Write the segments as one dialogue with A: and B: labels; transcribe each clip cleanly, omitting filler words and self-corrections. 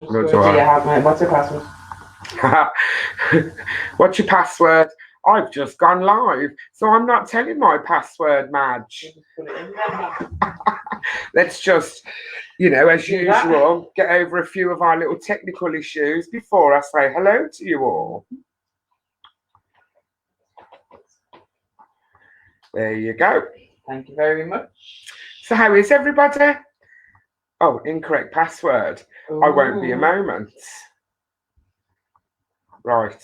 A: Do you have, mate? What's your password?
B: What's your password? I've just gone live, so I'm not telling my password, Madge. Let's just, as usual, get over a few of our little technical issues before I say hello to you all. There you go.
A: Thank you very much.
B: So how is everybody? Oh, incorrect password. Ooh. I won't be a moment. Right.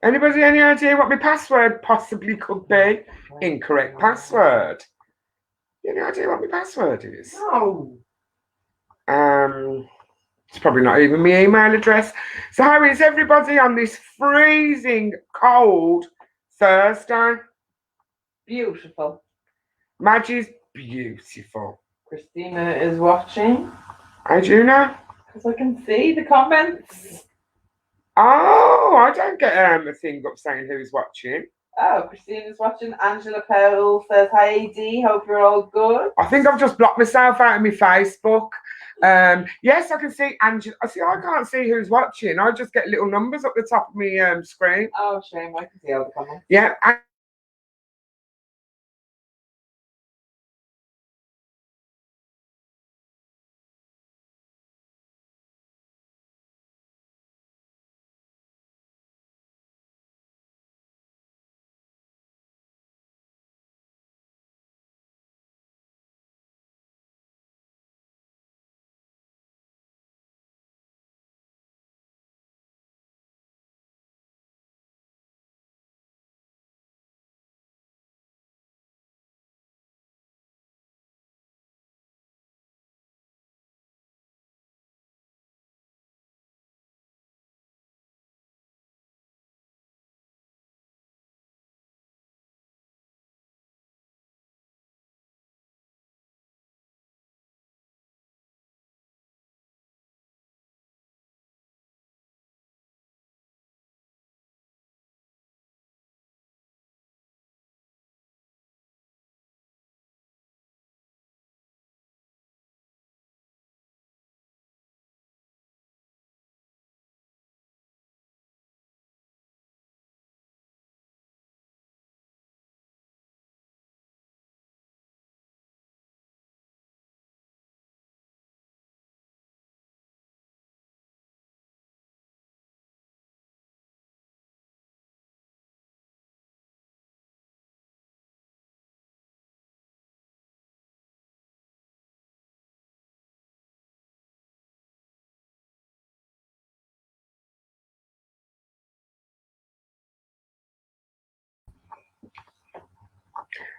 B: Anybody any idea what my password possibly could be? Incorrect password. Any idea what my password is?
A: No.
B: It's probably not even my email address. So how is everybody on this freezing cold Thursday?
A: Beautiful.
B: Madge is beautiful.
A: Christina is watching.
B: How do you know?
A: Because I can see the comments.
B: Oh, I don't get a thing up saying who's watching.
A: Oh, Christina's watching. Angela Powell says, "Hi, Dee. Hope you're all good."
B: I think I've just blocked myself out of my Facebook. Yes, I can see Angela. I can't see who's watching. I just get little numbers up the top of my screen.
A: Oh, shame. I can see all the comments.
B: Yeah.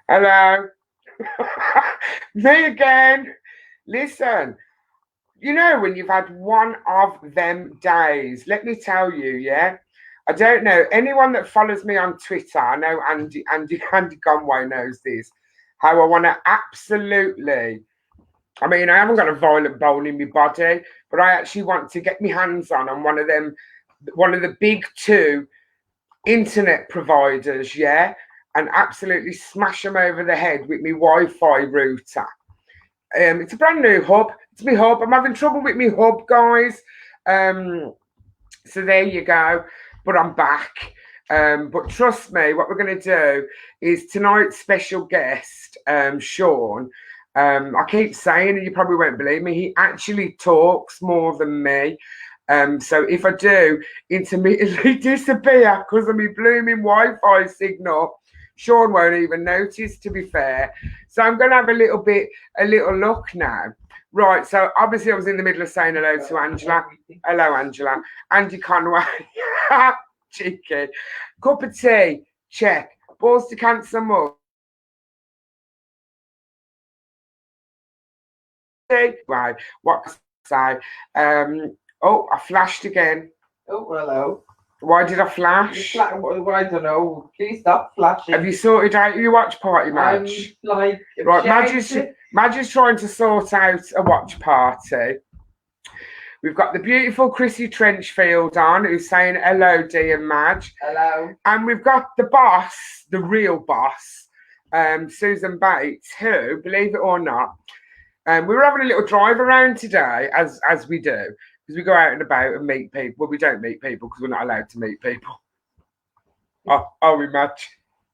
B: Hello. Me again. Listen, when you've had one of them days, let me tell you, yeah. I don't know anyone that follows me on Twitter. I know Andy Conway knows this. How I want to absolutely. I mean, I haven't got a violent bone in my body, but I actually want to get my hands on one of the big two internet providers, yeah, and absolutely smash them over the head with my Wi-Fi router. It's a brand new hub. It's my hub. I'm having trouble with my hub, guys. So there you go. But I'm back. But trust me, what we're going to do is tonight's special guest, Sean. I keep saying, and you probably won't believe me, he actually talks more than me. So if I do intermittently disappear because of my blooming Wi-Fi signal, Sean won't even notice, to be fair. So I'm going to have a little look now. Right, so obviously I was in the middle of saying hello to Angela. Hello, Angela. Andy Conway. Cheeky. Cup of tea. Check. Balls to cancer mug. Right, what can I say? Oh, I flashed again.
A: Oh, hello.
B: Why did I flash?
A: I don't know. Please stop flashing.
B: Have you sorted out your watch party, Madge?
A: Right,
B: Madge is trying to sort out a watch party. We've got the beautiful Chrissy Trenchfield on, who's saying hello, Dee and Madge.
A: Hello.
B: And we've got the boss, the real boss, Susan Bates, who, believe it or not, We were having a little drive around today, as we do, because we go out and about and meet people. Well, we don't meet people because we're not allowed to meet people. Oh, we match.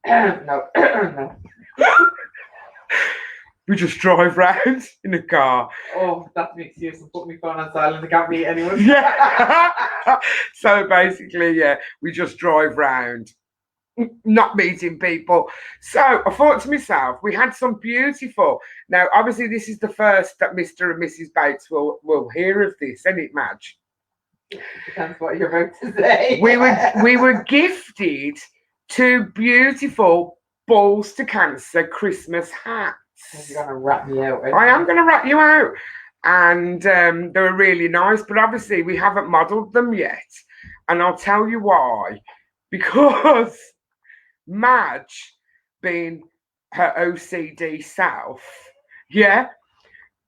A: No. No.
B: We just drive round in a car.
A: Oh, that's an excuse. Put my phone on silent. I can't meet anyone.
B: Yeah. So basically, yeah, we just drive round, not meeting people. So I thought to myself, we had some beautiful. Now, obviously, this is the first that Mr. and Mrs. Bates will hear of this, isn't it, Madge?
A: Depends what you're about to say.
B: We were gifted 2 beautiful Balls to Cancer Christmas hats.
A: You're gonna wrap me out.
B: I am going to wrap you out. And they were really nice, but obviously we haven't modelled them yet. And I'll tell you why. Because Madge, being her OCD self,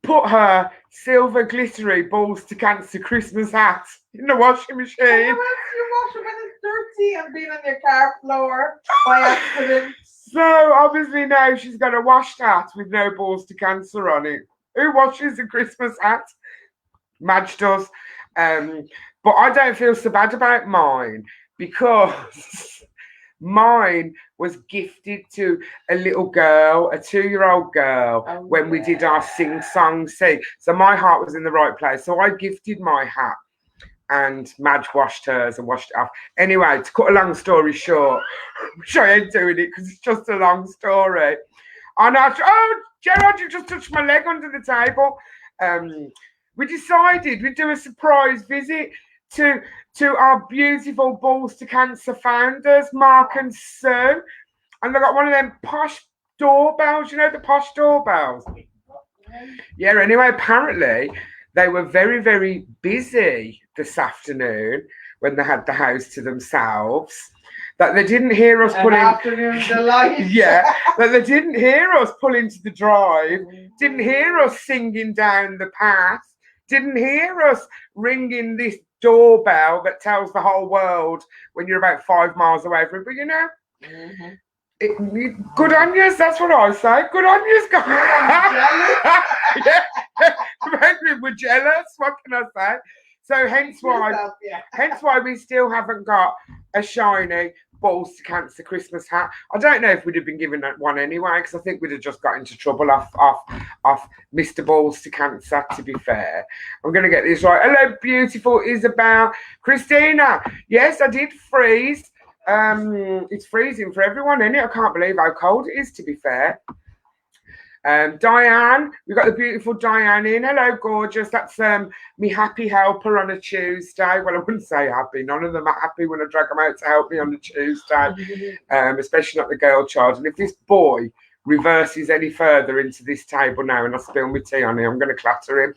B: put her silver glittery Balls to Cancer Christmas hat in the washing machine.
A: Why else you wash it when it's dirty and being on your car floor by accident?
B: So obviously now she's got a washed hat with no Balls to Cancer on it. Who washes a Christmas hat? Madge does. But I don't feel so bad about mine because mine was gifted to a little girl, a 2-year-old girl, when we did our sing-song sing. So my heart was in the right place. So I gifted my hat and Madge washed hers and washed it off. Anyway, to cut a long story short, which I ain't doing it because it's just a long story. And Gerard, you just touched my leg under the table. We decided we'd do a surprise visit to our beautiful Balls to Cancer founders, Mark and Sue. And they got one of them posh doorbells, you know, the posh doorbells. Yeah, anyway, apparently they were very, very busy this afternoon when they had the house to themselves. That they didn't hear us pulling.
A: Afternoon delight.
B: Yeah, that they didn't hear us pulling to the drive. Didn't hear us singing down the path. Didn't hear us ringing this doorbell that tells the whole world when you're about 5 miles away from it. But you know, good on you. That's what I say. Good on you, guys. Yeah, we're jealous. What can I say? So hence why we still haven't got a shiny Balls to Cancer Christmas hat. I don't know if we'd have been given that one anyway, because I think we'd have just got into trouble off Mr. Balls to Cancer, to be fair. I'm going to get this right. Hello, beautiful Isabel. Christina, yes, I did freeze. It's freezing for everyone, isn't it? I can't believe how cold it is, to be fair. Diane, we've got the beautiful Diane in. Hello, gorgeous. That's me happy helper on a Tuesday. Well, I wouldn't say happy. None of them are happy when I drag them out to help me on a Tuesday, especially not the girl child. And if this boy reverses any further into this table now and I spill my tea on him, I'm going to clatter him.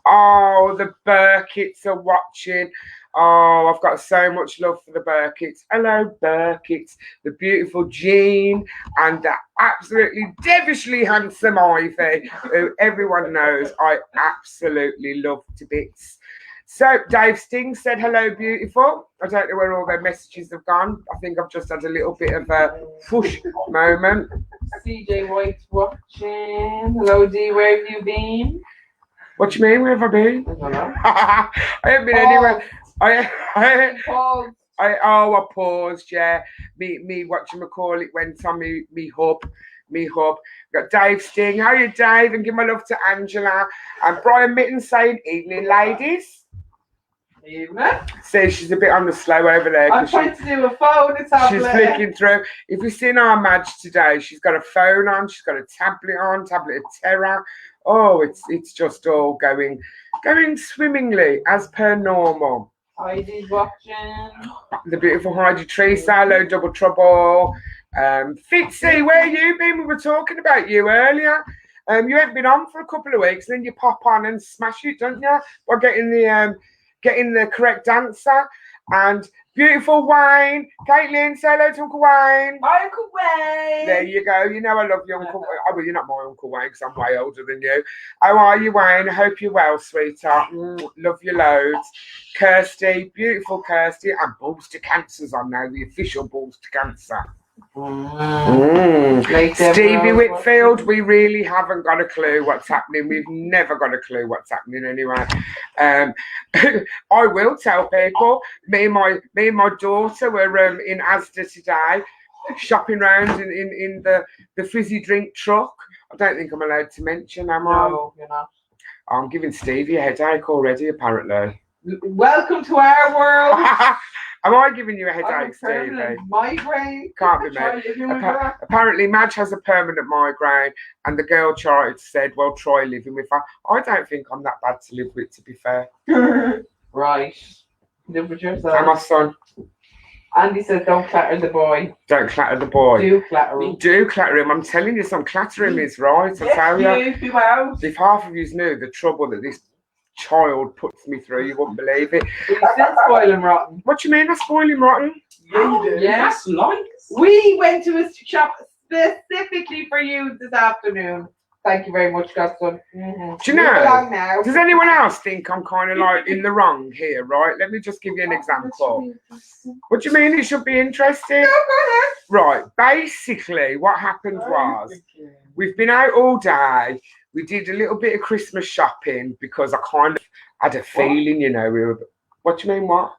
B: Oh, the Burkitts are watching. Oh, I've got so much love for the Burkitts. Hello, Burkitts. The beautiful Jean and the absolutely devilishly handsome Ivy, who everyone knows I absolutely love to bits. So Dave Sting said, hello, beautiful. I don't know where all their messages have gone. I think I've just had a little bit of a whoosh moment.
A: CJ White's watching. Hello, Dee. Where have you been?
B: What do you mean? Where have I been?
A: I don't know.
B: I haven't been anywhere. I paused, yeah. Me whatchamacallit went on me hub. Got Dave Sting. How are you, Dave? And give my love to Angela. And Brian Mitten saying, evening, ladies.
A: Evening.
B: Says she's a bit on the slow over there.
A: I'm trying to do a phone, a tablet.
B: She's flicking through. If you've seen our Madge today, she's got a phone on, she's got a tablet on, tablet of terror. Oh, it's just all going swimmingly as per normal.
A: Heidi's watching.
B: The beautiful Heidi Teresa, hello, Double Trouble. Fitzy, where you been? We were talking about you earlier. You haven't been on for a couple of weeks, then you pop on and smash it, don't you? By getting the correct answer. And beautiful Wayne, Caitlin, say hello to Uncle Wayne.
A: Hi, Uncle Wayne.
B: There you go. You know I love you, Uncle Wayne. Oh, well, you're not my Uncle Wayne because I'm way older than you. How are you, Wayne? I hope you're well, sweetheart. Love you loads. Kirsty, beautiful Kirsty. And Balls to Cancer's on now, the official Balls to Cancer.
A: Like
B: Stevie
A: Deborah
B: Whitfield, we really haven't got a clue what's happening. We've never got a clue what's happening anyway. I will tell people. Me and my daughter were in Asda today, shopping round in the fizzy drink truck. I don't think I'm allowed to mention, am I?
A: No, you're not.
B: I'm giving Stevie a headache already, apparently.
A: Welcome to our world.
B: Am I giving you a headache, Stevie?
A: Migraine.
B: Can't be me. Apparently, Madge has a permanent migraine, and the girl child said, well, try living with her. I don't think I'm that bad to live with, to be fair.
A: Right. Live with yourself.
B: And my son.
A: Andy said, don't clatter the boy.
B: Don't clatter the boy.
A: Do clatter him.
B: Do clatter him. I'm telling you, some clattering is right. I tell you. If half of you knew the trouble that this child puts me through, you wouldn't believe it.
A: We still spoil him rotten.
B: What do you mean I spoil him rotten?
A: Yeah, you do.
C: Yeah, that's nice.
A: We went to a shop specifically for you this afternoon. Thank you very much, Justin.
B: Do you know? Does anyone else think I'm kind of like in the wrong here, right? Let me just give you an example. What do you mean it should be interesting?
A: No, go ahead.
B: Right, basically what happened was we've been out all day. We did a little bit of Christmas shopping because I kind of had a feeling, you know, we were. What do you mean, what?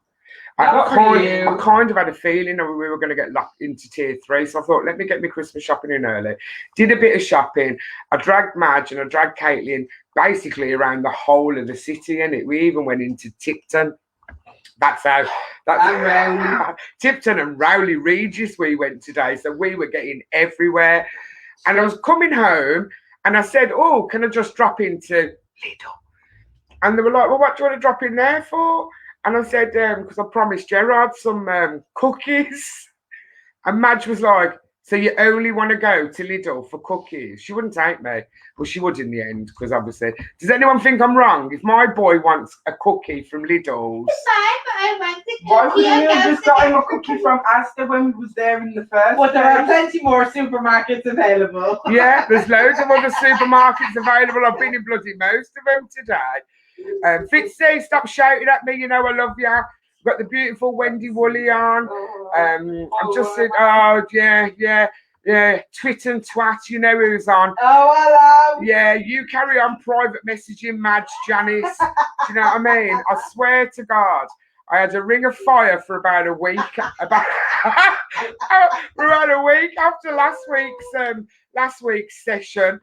B: I kind of had a feeling that we were going to get locked into tier 3, so I thought, let me get my Christmas shopping in early. Did a bit of shopping. I dragged Madge and I dragged Caitlin basically around the whole of the city, and we even went into Tipton. That's how. Tipton and Rowley Regis we went today, so we were getting everywhere. And I was coming home, and I said, "Oh, can I just drop into Lidl?" And they were like, "Well, what do you want to drop in there for?" And I said, because I promised Gerard some cookies. And Madge was like, so you only want to go to Lidl for cookies? She wouldn't take me. Well, she would in the end, because obviously. Does anyone think I'm wrong? If my boy wants a cookie from Lidl's.
C: Why couldn't you have just got him a cookie from Asda when we was there in the first
A: But there are
C: place?
A: plenty more supermarkets available.
B: Yeah, there's loads of other supermarkets available. I've been in bloody most of them today. Fitzy, stop shouting at me. You know I love you. Got the beautiful Wendy Woolley on. I'm just saying, oh yeah. Twit and twat, you know who's on.
A: Oh, hello.
B: Yeah, you carry on private messaging Madge, Janice. Do you know what I mean? I swear to God, I had a ring of fire for about a week. About a week after last week's session.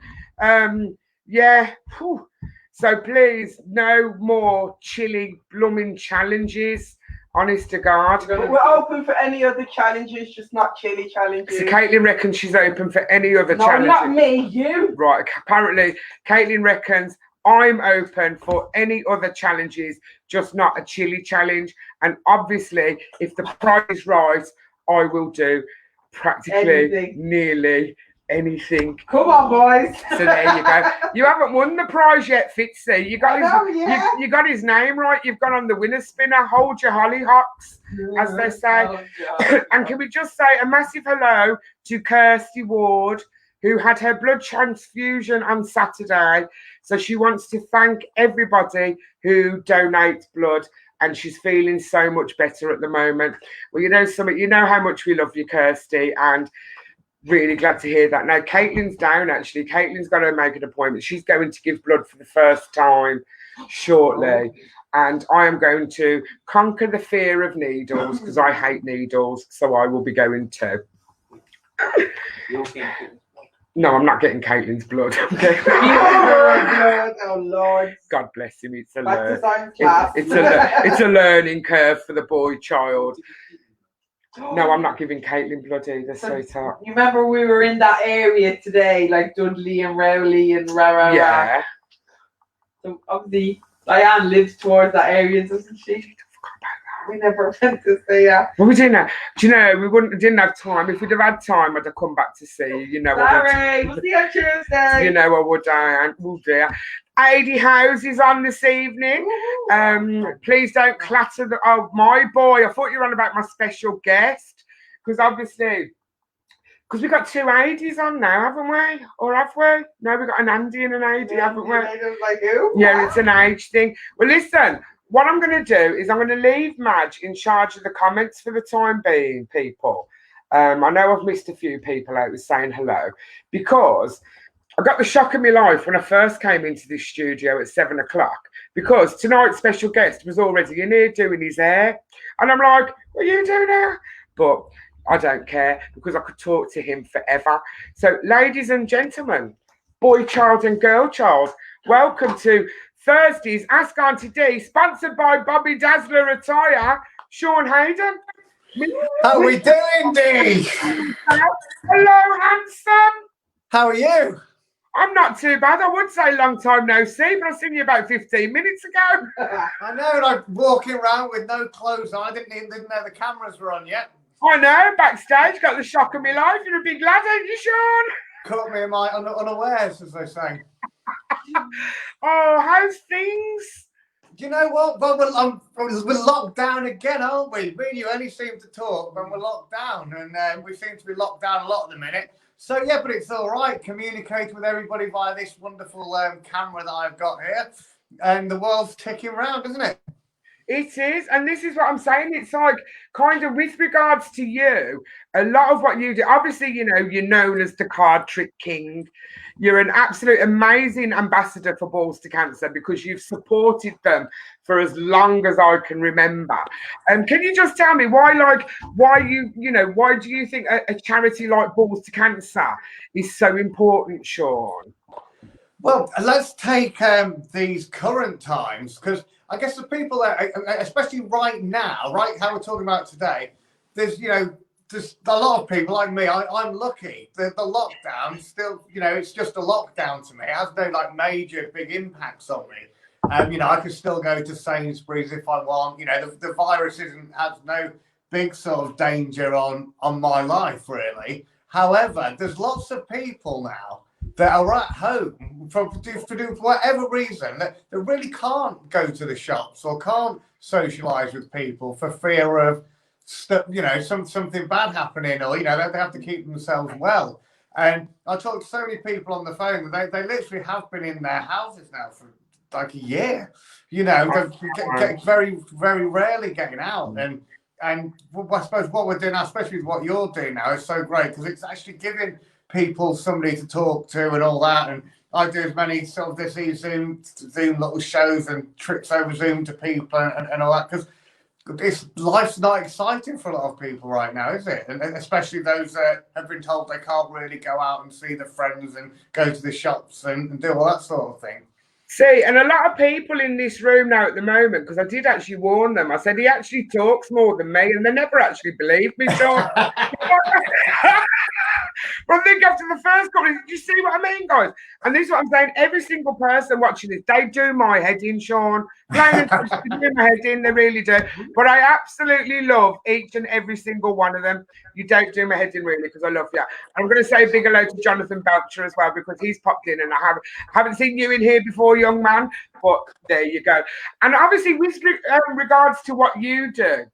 B: Yeah. Whew. So please, no more chilly blooming challenges. Honest to God.
C: We're open for any other challenges, just not chilly challenges.
B: So Caitlin reckons she's open for any other challenges.
C: No, not me, you.
B: Right, apparently Caitlin reckons I'm open for any other challenges, just not a chilly challenge. And obviously, if the price is right, I will do practically nearly anything.
A: Come on, boys.
B: So there you go. You haven't won the prize yet, Fitzy. You got you got his name right. You've gone on the winner spinner. Hold your hollyhocks, as they say. And can we just say a massive hello to Kirsty Ward, who had her blood transfusion on Saturday. So she wants to thank everybody who donates blood, and she's feeling so much better at the moment. Well, you know something. You know how much we love you, Kirsty, and really glad to hear that. Now, Caitlin's down, actually. Caitlin's got to make an appointment. She's going to give blood for the first time shortly. And I am going to conquer the fear of needles, because I hate needles, so I will be going too. No, I'm not getting Caitlin's blood. I'm getting
A: Oh, Lord.
B: God bless him. It's a it's a learning curve for the boy child. No, I'm not giving Caitlin blood either, sweetheart.
A: You remember we were in that area today, like Dudley and Rowley and rah.
B: Yeah.
A: So obviously, Diane lives towards that area, doesn't she? We never went to see her.
B: Well, we didn't have, do you know, didn't have time. If we'd have had time, I'd have come back to see you. You know,
A: Sorry, we'll see you on Tuesday.
B: You know, I would, Diane. Oh, dear. 80 houses on this evening. Please don't clatter the. Oh, my boy. I thought you were on about my special guest. Because obviously, because we've got 2 ADs on now, haven't we? Or have we? No, we've got an Andy and an AD, haven't we?
A: Like who?
B: Yeah, it's an age thing. Well, listen. What I'm going to do is I'm going to leave Madge in charge of the comments for the time being, people. I know I've missed a few people out with saying hello because I got the shock of my life when I first came into this studio at 7 o'clock because tonight's special guest was already in here doing his hair. And I'm like, what are you doing here? But I don't care because I could talk to him forever. So, ladies and gentlemen, boy child and girl child, welcome to Thursday's Ask Auntie Dee, sponsored by Bobby Dazzler Attire, Sean Heydon.
D: How are we doing, Dee?
B: Hello, handsome.
D: How are you?
B: I'm not too bad. I would say long time no see, but I seen you about 15 minutes ago.
D: I know, like walking around with no clothes on. I didn't know the cameras were on yet.
B: I know, backstage, got the shock of my life. You're a big lad, ain't you, Sean?
D: Caught me in my unawares, as they say.
B: Oh, how's things?
D: Do you know what? Well, we're locked down again, aren't we? Me and you only seem to talk when we're locked down, and we seem to be locked down a lot at the minute. So, yeah, but it's all right. Communicate with everybody via this wonderful camera that I've got here. And the world's ticking round, isn't it?
B: It is. And this is what I'm saying. It's like kind of with regards to you, a lot of what you do, obviously, you know, you're known as the card trick king. You're an absolute amazing ambassador for Balls to Cancer because you've supported them for as long as I can remember. Can you just tell me why do you think a charity like Balls to Cancer is so important, Sean?
D: Well, let's take these current times, because I guess the people that, especially right now, right, how we're talking about today, there's, you know, just a lot of people like me. I'm lucky. The lockdown still, you know, it's just a lockdown to me. It has no like major big impacts on me. You know, I can still go to Sainsbury's if I want. You know, the virus has no big sort of danger on my life really. However, there's lots of people now that are at home for whatever reason that really can't go to the shops or can't socialise with people for fear of you know, something bad happening, or you know, they have to keep themselves well. And I talked to so many people on the phone that they literally have been in their houses now for like a year. You know, they're very, very rarely getting out. And I suppose what we're doing now, especially with what you're doing now, is so great because it's actually giving people somebody to talk to and all that. And I do as many sort of these Zoom little shows and trips over Zoom to people and all that, because life's not exciting for a lot of people right now, is it? And especially those that have been told they can't really go out and see their friends and go to the shops and do all that sort of thing.
B: See, and a lot of people in this room now at the moment, because I did actually warn them, I said he actually talks more than me, and they never actually believed me, Sean. But I think after the first couple, do you see what I mean, guys? And this is what I'm saying. Every single person watching this, they do my head in, Sean. They do my head in, they really do. But I absolutely love each and every single one of them. You don't do my head in, really, because I love you. I'm going to say a big hello to Jonathan Belcher as well, because he's popped in, and I haven't seen you in here before, young man. But there you go. And obviously, with regards to what you do,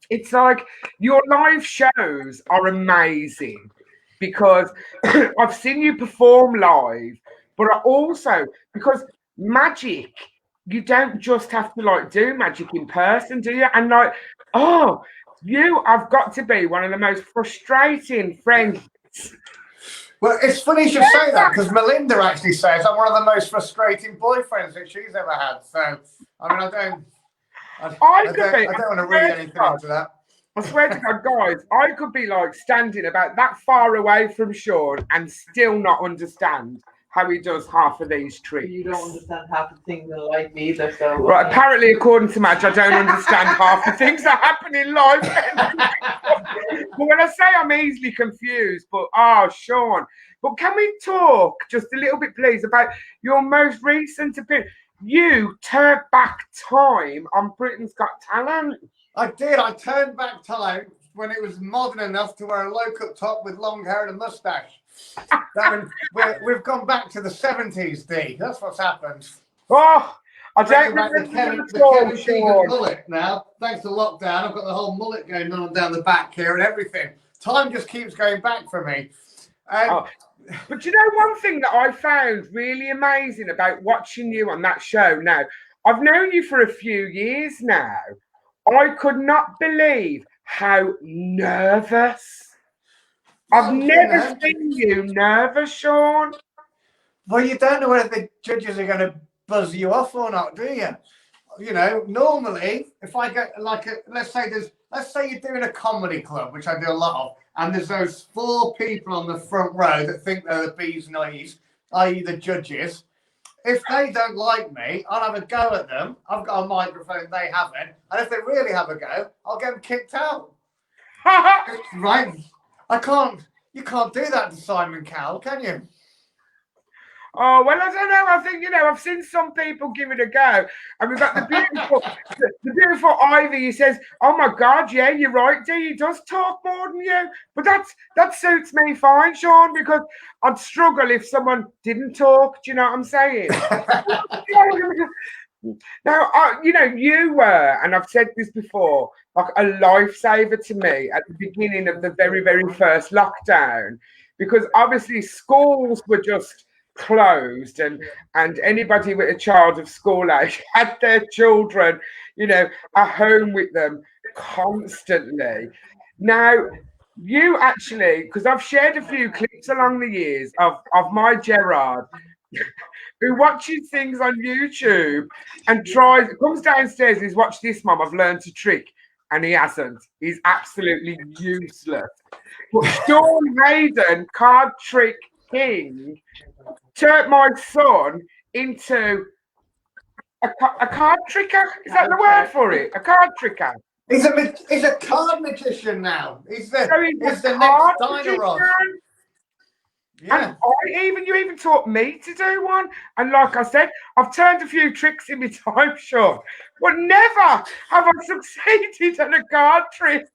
B: it's like your live shows are amazing. Because I've seen you perform live, but I also, because magic, you don't just have to like do magic in person, do you? And like, oh, you have got to be one of the most frustrating friends.
D: Well, it's funny you should say that, because Melinda actually says I'm one of the most frustrating boyfriends that she's ever had. So, I mean, I don't want to read anything into that.
B: I swear to God, guys, I could be like standing about that far away from Sean and still not understand how he does half of these tricks.
A: You don't understand half the things in life either, so...
B: Right, apparently, according to Madge, I don't understand half the things that happen in life. But when I say I'm easily confused, but, Sean, but can we talk just a little bit, please, about your most recent appearance? You turned back time on Britain's Got Talent.
D: I did. I turned back time when it was modern enough to wear a low-cut top with long hair and a mustache. We've gone back to the 70s, Dee. That's what's happened.
B: Oh, I don't remember
D: the Kevin Keegan mullet now. Thanks to lockdown, I've got the whole mullet going on down the back here and everything. Time just keeps going back for me.
B: But you know, one thing that I found really amazing about watching you on that show, now, I've known you for a few years now. I could not believe how nervous I've
D: Well, you
B: never
D: know.
B: seen you nervous, Sean.
D: Well, you don't know whether the judges are going to buzz you off or not, do you? You know, normally, if I get like let's say you're doing a comedy club, which I do a lot of, and there's those 4 people on the front row that think they're the bee's knees, i.e. the judges. If they don't like me, I'll have a go at them. I've got a microphone, they haven't. And if they really have a go, I'll get them kicked out. Right? You can't do that to Simon Cowell, can you?
B: Oh, well, I don't know. I think, I've seen some people give it a go. And we've got the beautiful Ivy. He says, oh, my God, yeah, you're right, Dee. He does talk more than you. But that suits me fine, Sean, because I'd struggle if someone didn't talk. Do you know what I'm saying? Now, you were, and I've said this before, like a lifesaver to me at the beginning of the very, very first lockdown, because obviously schools were just closed, and anybody with a child of school age had their children, at home with them constantly. Now, you actually, because I've shared a few clips along the years of my Gerard, who watches things on YouTube and comes downstairs and he's watched this, Mum, I've learned a trick. And he hasn't. He's absolutely useless. But Sean Heydon, card trick king, turned my son into a card tricker. Is that the word for it? A card tricker.
D: He's a card magician now. He's the next Dino. Yeah.
B: And you even taught me to do one. And like I said, I've turned a few tricks in my time, Sean, but never have I succeeded at a card trick.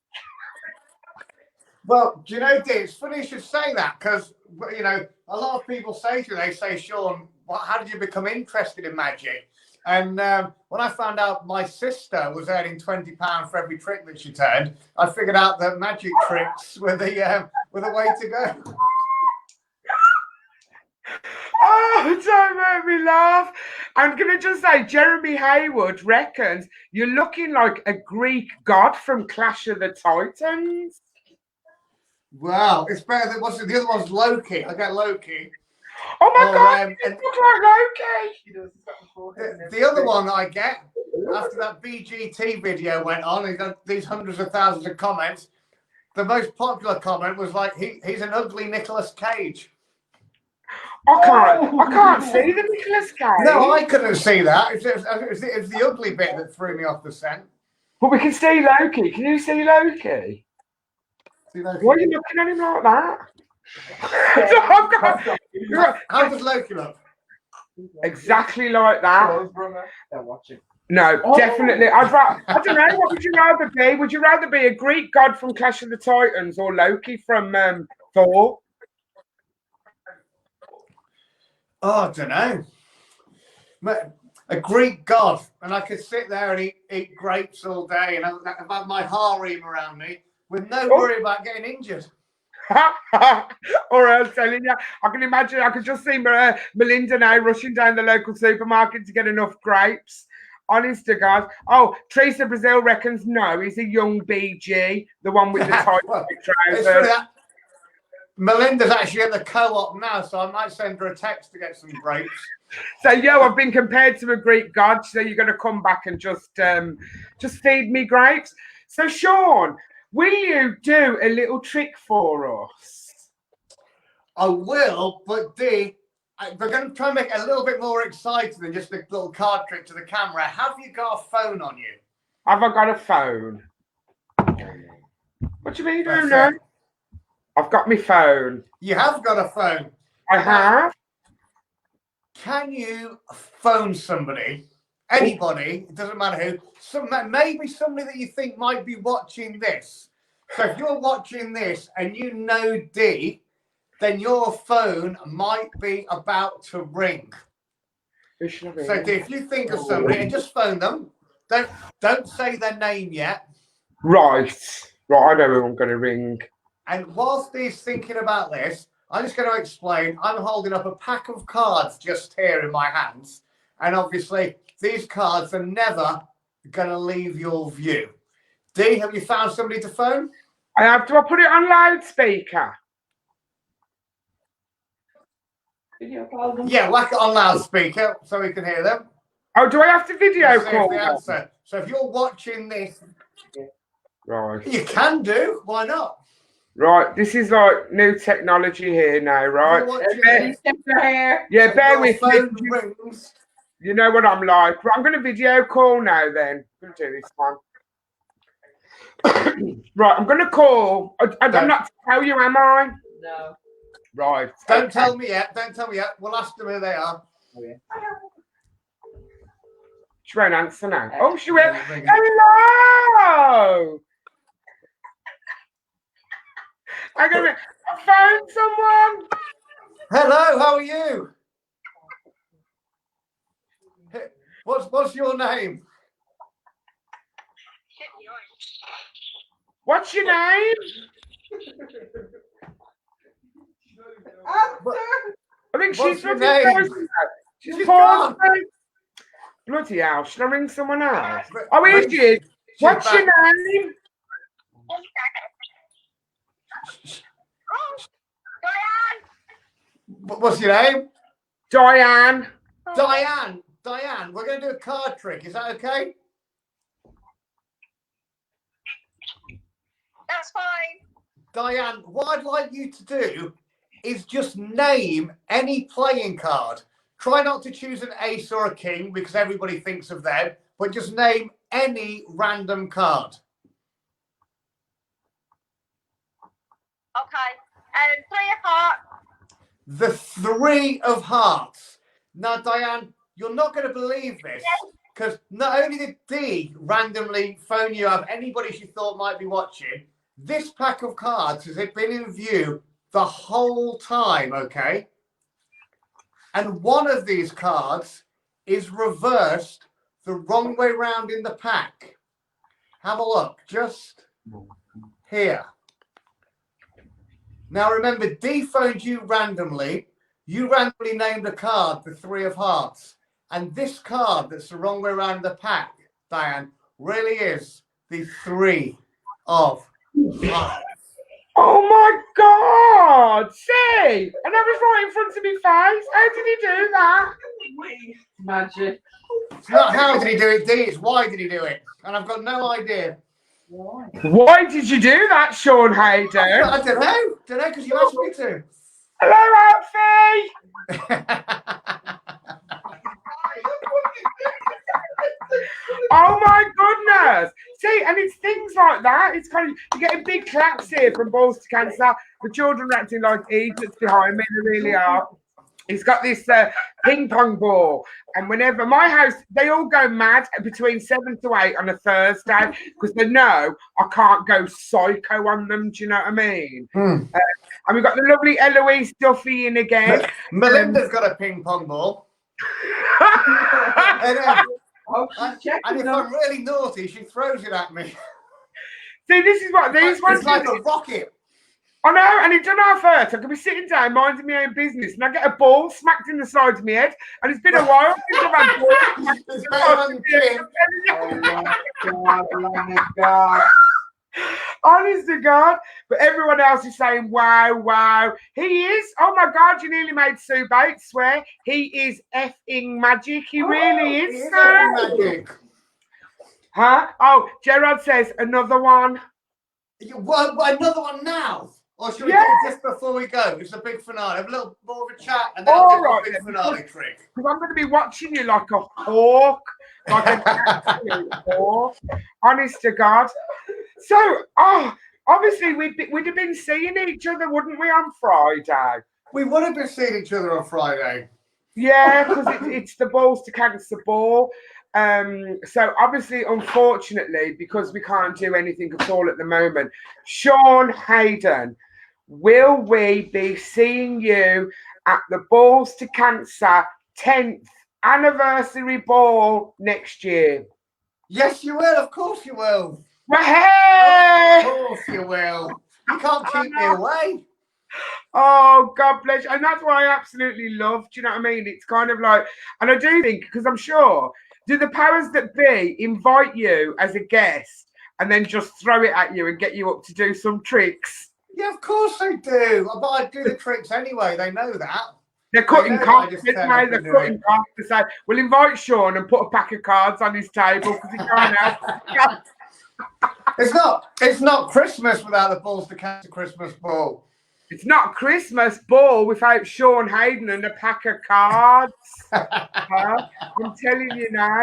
D: Well, do you know, Dee, it's funny you should say that, because, a lot of people say to you, they say, Sean, how did you become interested in magic? And when I found out my sister was earning £20 for every trick that she turned, I figured out that magic tricks were the way to go.
B: Oh, don't make me laugh. I'm going to just say, Jeremy Haywood reckons you're looking like a Greek god from Clash of the Titans.
D: Wow, it's better than the other one's Loki. I get Loki.
B: Oh my God, you look like Loki.
D: The other one that I get, after that BGT video went on, he got these hundreds of thousands of comments. The most popular comment was like, he's an ugly Nicolas Cage.
B: I can't see the Nicolas Cage.
D: No, I couldn't see that. It's the ugly bit that threw me off the scent.
B: But we can see Loki. Can you see Loki? Why are you looking at him like that?
D: How does Loki look?
B: Exactly like that.
A: They're watching.
B: No, definitely. I don't know. What would you rather be? Would you rather be a Greek god from Clash of the Titans or Loki from Thor?
D: Oh, I don't know. A Greek god, and I could sit there and eat grapes all day and have my harem around me with no worry about getting injured.
B: Or else, telling you, I can imagine, I could just see Melinda now rushing down the local supermarket to get enough grapes. Honest to God. Oh, Teresa Brazil reckons no, he's a young BG, the one with the tight trousers.
D: Melinda's actually at the co-op now, so I might send her a text to get some grapes.
B: So, I've been compared to a Greek god, so you're going to come back and just feed me grapes. So, Sean, will you do a little trick for us?
D: I will, but Dee, we're going to try and make it a little bit more exciting than just a little card trick to the camera. Have you got a phone on you?
B: Have I got a phone? What do you mean you don't know? I've got my phone.
D: You have got a phone.
B: I have.
D: Can you phone somebody, anybody, it doesn't matter who, maybe somebody that you think might be watching this? So if you're watching this and you know Dee, then your phone might be about to ring. So Dee, if you think of somebody and just phone them, don't say their name yet.
B: Right, I know who I'm going to ring.
D: And whilst Dee's thinking about this, I'm just going to explain. I'm holding up a pack of cards just here in my hands. And obviously, these cards are never going to leave your view. Dee, have you found somebody to phone?
B: I have. Do I put it on loudspeaker?
A: Video call them.
D: Yeah, whack it on loudspeaker so we can hear them.
B: Oh, do I have to video
D: Let's see
B: call?
D: the answer. So if you're watching this,
B: Right.
D: you can do. Why not?
B: Right. This is like new technology here now, right?
D: You're watching
A: Please take your hair.
B: Yeah,
D: and
B: bear
D: your
B: with me.
D: phone rings.
B: You know what I'm like. Right, I'm going to video call now then. I'm going to do this one. Right, I'm going to call. I'm not to tell you, am I?
A: No.
B: Right.
D: Don't
B: okay.
D: tell me yet. Don't tell me yet. We'll ask them who they are.
B: She won't answer now. Oh, she went.
D: Ring it.
B: Hello. I'm going to phone someone.
D: Hello, how are you? What's your name?
B: What's your name? I think
D: What's
B: she's
D: your
B: looking
D: name?
B: for-
D: She's
B: She's
D: gone.
B: paused. Bloody hell, should I ring someone else?
D: But-
B: Oh, here
D: but
B: she is.
D: she's
B: What's your
D: back.
B: name?
D: What's your name?
B: Diane.
D: Diane. Diane, we're going to do a card trick. Is that okay?
E: That's fine.
D: Diane, what I'd like you to do is just name any playing card. Try not to choose an ace or a king because everybody thinks of them, but just name any random card.
E: Okay. 3 of hearts.
D: The 3 of hearts. Now, Diane, you're not going to believe this because not only did Dee randomly phone you up anybody she thought might be watching, this pack of cards has been in view the whole time, okay? And one of these cards is reversed the wrong way round in the pack. Have a look, just here. Now remember, Dee phoned you randomly. You randomly named a card, the 3 of hearts. And this card that's the wrong way around the pack, Diane, really is the 3 of hearts.
B: Oh my God! See? And that was right in front of me face. How did he do that?
A: Magic.
D: It's not how did he do it, Dee, it's why did he do it? And I've got no idea.
B: Why did you do that, Sean Heydon?
D: I don't know, because you asked me to.
B: Hello, Alfie! Oh my goodness! See, and it's things like that. It's kind of, you're getting big claps here from Balls to Cancer. The children are acting like idiots behind me. They really are. He's got this ping pong ball, and whenever my house, they all go mad between 7 to 8 on a Thursday because they know I can't go psycho on them. Do you know what I mean? And we've got the lovely Eloise Duffy in again.
D: Melinda's got a ping pong ball. and if I'm really naughty, she throws it at me.
B: See, this is what these ones
D: It's like
B: do.
D: a rocket.
B: I know, and it done half hurt. I could be sitting down minding my own business, and I get a ball smacked in the side of my head, and it's been a while since I've had balls smacked in
D: It's
B: the
D: better
B: side
D: on
B: of
D: the chin.
A: Oh my God.
B: Honest to God. But everyone else is saying, wow, wow. He is. Oh my God, you nearly made Sue Bates swear. He is effing magic. He really is,
D: It's
B: sir.
D: magic.
B: Huh? Oh, Gerard says another one.
D: Another one now? Or should we do
B: Yeah.
D: it just before we go? It's a big finale. Have a little more of a chat and then
B: All
D: I'll do
B: right,
D: a big
B: then.
D: finale trick.
B: Because I'm going to be watching you like a hawk. Like an absolute hawk. Honest to God. So, obviously, we'd have been seeing each other, wouldn't we, on Friday?
D: We would have been seeing each other on Friday.
B: Yeah, because it's the Balls to Cancer ball. So obviously, unfortunately, because we can't do anything at all at the moment, Sean Heydon, will we be seeing you at the Balls to Cancer 10th anniversary ball next year?
D: Yes, you will. Of course you will.
B: Hey!
D: Of course you will. You can't keep me away.
B: Oh, God bless you. And that's what I absolutely love. Do you know what I mean? It's kind of like, and I do think, because I'm sure, do the powers that be invite you as a guest and then just throw it at you and get you up to do some tricks?
D: Yeah, of course they do. But I do the tricks anyway. They know that.
B: They're cutting
D: I know, I
B: costs,
D: just
B: aren't
D: turned
B: they?
D: up
B: They're
D: and do
B: cutting
D: it.
B: costs to say, we'll invite Sean and put a pack of cards on his table because he can't help.
D: It's not Christmas without the Balls to Cancer Christmas ball.
B: It's not Christmas ball without Sean Heydon and a pack of cards. I'm telling you now.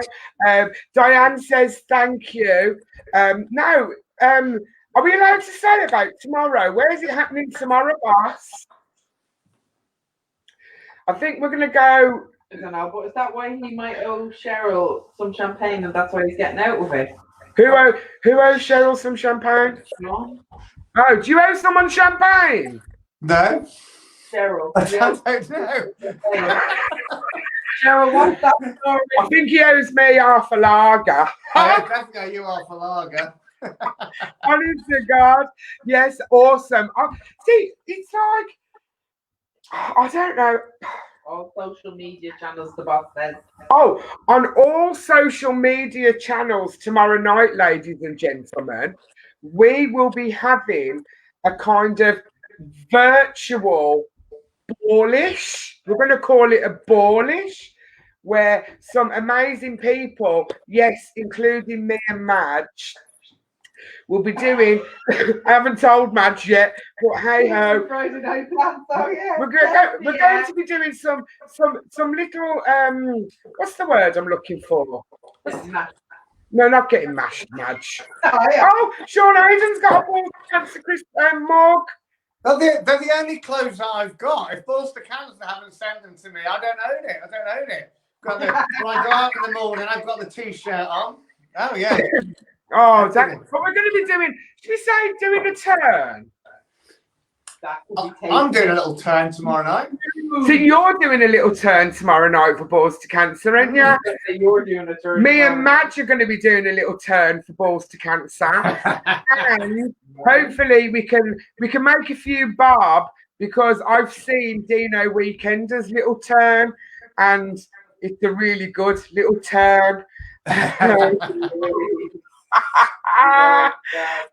B: Diane says thank you. No, are we allowed to say about tomorrow? Where is it happening tomorrow, boss? I think we're going to go.
A: I don't know, but is that why he might owe Cheryl some champagne and that's why he's getting out of it?
B: Who owes Cheryl some champagne?
A: No?
B: Oh, do you owe someone champagne?
D: No,
A: Cheryl.
D: I don't know.
A: Cheryl, what's that story?
B: I think he owes me half a lager.
D: I definitely owe you half a lager.
B: Honest to God. Yes, awesome. See, it's like, I don't know.
A: All social media channels, the boss says.
B: Oh, on all social media channels tomorrow night, ladies and gentlemen, we will be having a kind of virtual ballish. We're going to call it a ballish, where some amazing people, yes, including me and Madge, will be doing. I haven't told Madge yet, but hey ho.
A: Friday night plans, oh yeah.
B: We're going to be doing some little what's the word I'm looking for? No, not getting mashed, Madge. Oh, Sean Heydon's got a Balls to Cancer mug.
D: Well, they're the only clothes that I've got. If Balls to Cancer haven't sent them to me, I don't own it. When I go out in the morning, I've got the t-shirt on. Oh yeah.
B: Oh, but we're going to be doing. Should we say doing a turn?
D: I'm doing a little turn tomorrow night.
B: So you're doing a little turn tomorrow night for Balls to Cancer, aren't you?
A: You're doing a turn.
B: Me and Madge are going to be doing a little turn for Balls to Cancer, and hopefully we can make a few bob because I've seen Dino Weekender's little turn, and it's a really good little turn.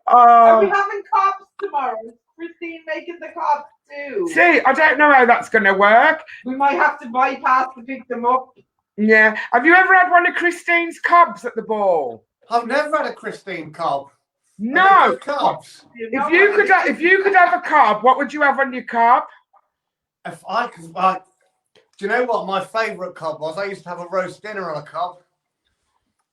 A: Are we having cops tomorrow? Christine making the cops too.
B: See, I don't know how that's going to work.
A: We might have to bypass to pick them up.
B: Yeah. Have you ever had one of Christine's cobs at the ball?
D: I've never had a Christine cob.
B: No.
D: Cobs.
B: If you could have a cob, what would you have on your cob?
D: If I could, do you know what my favourite cob was? I used to have a roast dinner on a cob.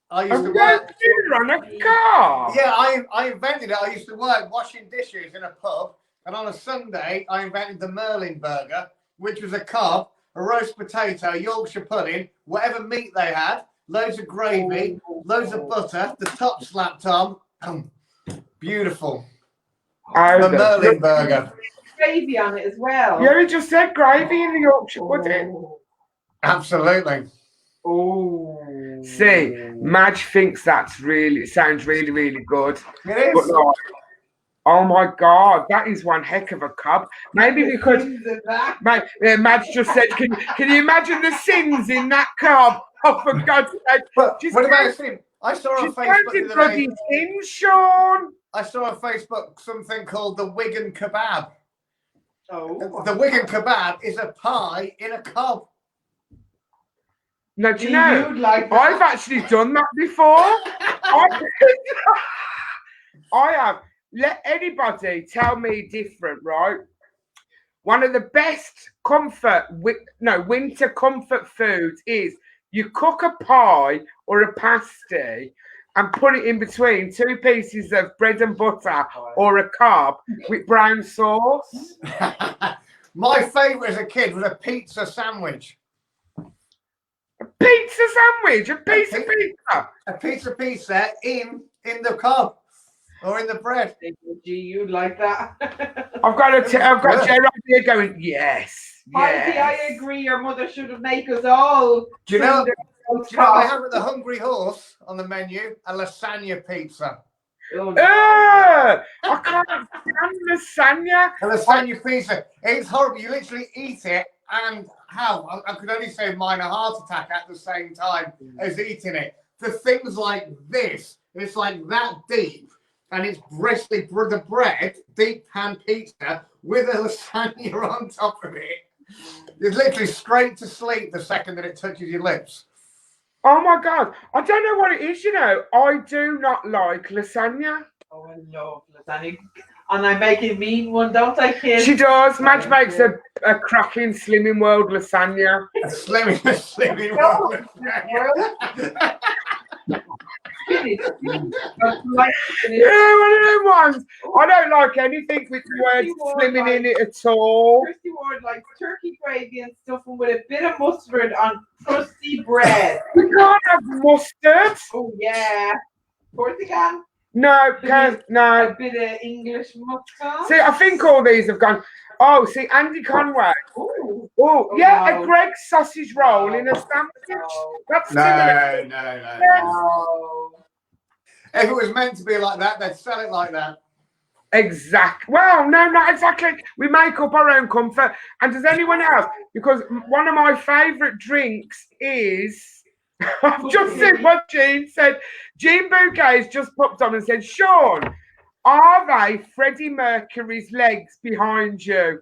D: I used to work
B: on a cob.
D: Yeah, I invented it. I used to work washing dishes in a pub, and on a Sunday, I invented the Merlin burger, which was a cob, a roast potato, Yorkshire pudding, whatever meat they had, loads of gravy, loads of butter, the top slapped on. Beautiful. The Merlin burger.
A: Gravy on it as well.
B: Yeah, he just said gravy in the Yorkshire pudding.
D: Absolutely.
A: Oh.
B: See, Madge thinks sounds really, really good.
D: It is.
B: But like, oh my God, that is one heck of a cob. Maybe we could. Madge just said, can you imagine the sins in that cob? Oh, for God's sake.
D: But what about sin? I saw on Facebook the other day.
B: Sins, Sean.
D: I saw on Facebook something called the Wigan kebab.
A: Oh.
D: The Wigan kebab is a pie in a cob.
B: No, do you know?
A: Like
B: I've actually done that before. I have. Let anybody tell me different, right? One of the best winter comfort foods is you cook a pie or a pasty and put it in between 2 pieces of bread and butter or a cob with brown sauce.
D: My favourite as a kid was a pizza sandwich.
B: A pizza sandwich, a piece of pizza.
D: A pizza in the cob or in the bread.
A: Gee, you like that?
B: I've got Gerard here going, yes.
A: Auntie, I agree. Your mother should have made us all.
D: Do you know I have at the Hungry Horse on the menu? A lasagna pizza.
A: Oh, no.
B: I can't stand lasagna.
D: A lasagna pizza. It's horrible. You literally eat it and I could only say minor heart attack at the same time as eating it. The things like this, it's like that deep, and it's the bread, deep pan pizza with a lasagna on top of it. It's literally straight to sleep the second that it touches your lips.
B: Oh my God. I don't know what it is, you know. I do not like lasagna.
A: Oh, I love lasagna. And I make a mean one, don't I, kid?
B: She does. Madge makes a cracking Slimming World lasagna.
D: A slimming one.
A: Like,
B: Yeah, one of them ones. I don't like anything with the word slimming in it at all.
A: Kirsty Ward likes turkey gravy and stuffing with a bit of mustard on crusty bread.
B: You can't have mustard.
A: Oh, yeah. Of course you can.
B: No, no.
A: A bit of English mustard.
B: See, I think all these have gone. Oh, see, Andy Conway.
A: Ooh.
B: Oh, yeah,
A: no.
B: a Greg's sausage roll in a sandwich. That's similar.
D: No.
A: No.
D: If it was meant to be like that, they'd sell it like that.
B: Exactly. Well, no, not exactly. We make up our own comfort. And does anyone else? Because one of my favourite drinks is. I've just seen what Jean said. Jean Bouquet's just popped on and said, Sean, are they Freddie Mercury's legs behind you?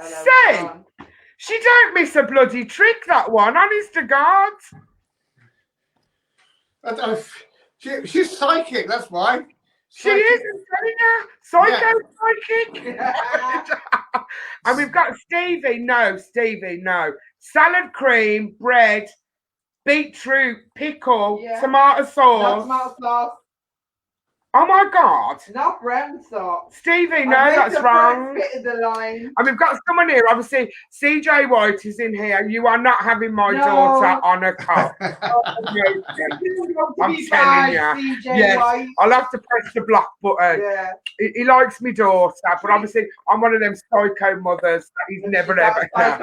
B: Say, she don't miss a bloody trick, that one, honest to God.
D: She's psychic, that's why.
B: She is, I'm telling you. Psychic. And we've got Stevie, no. Salad cream, bread, beetroot, pickle, tomato sauce.
A: Not tomato sauce.
B: Oh my God.
A: Not brown sauce.
B: Stevie, no, that's wrong.
A: Bit of the line.
B: And we've got someone here, obviously, CJ White is in here. You are not having my daughter on a cup. I'm telling you. Yes, I'll have to press the block button.
A: Yeah.
B: He likes me daughter, but obviously I'm one of them psycho mothers that he's never ever had.